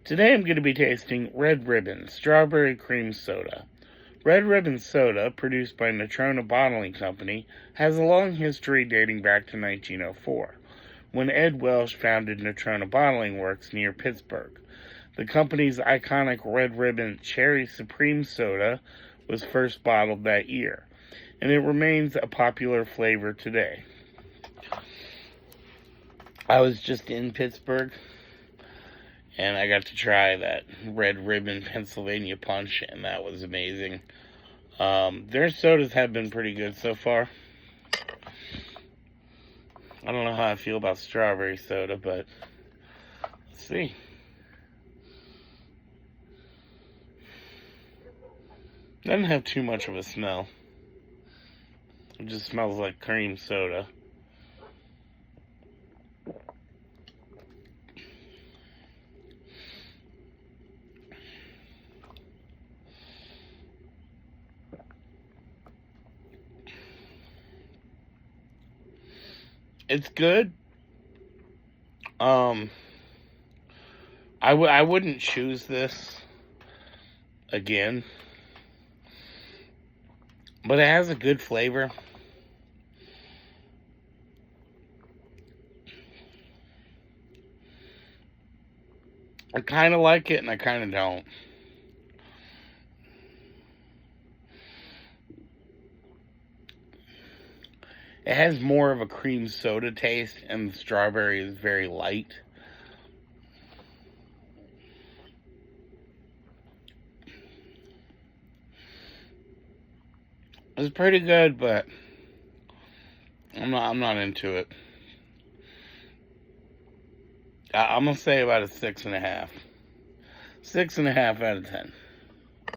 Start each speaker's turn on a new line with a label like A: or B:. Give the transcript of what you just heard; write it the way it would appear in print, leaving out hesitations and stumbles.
A: Today I'm going to be tasting Red Ribbon Strawberry Cream Soda. Red Ribbon Soda, produced by Natrona Bottling Company, has a long history dating back to 1904, when Ed Welsh founded Natrona Bottling Works near Pittsburgh. The company's iconic Red Ribbon Cherry Supreme Soda was first bottled that year, and it remains a popular flavor today. I was just in Pittsburgh, and I got to try that Red Ribbon Pennsylvania Punch, and that was amazing. Their sodas have been pretty good so far. I don't know how I feel about strawberry soda, but let's see. Doesn't have too much of a smell. It just smells like cream soda. It's good. I wouldn't choose this again, but it has a good flavor. I kind of like it and I kind of don't. It has more of a cream soda taste, and the strawberry is very light. It's pretty good, but I'm not into it. I'm gonna say about a 6.5. 6.5 out of 10.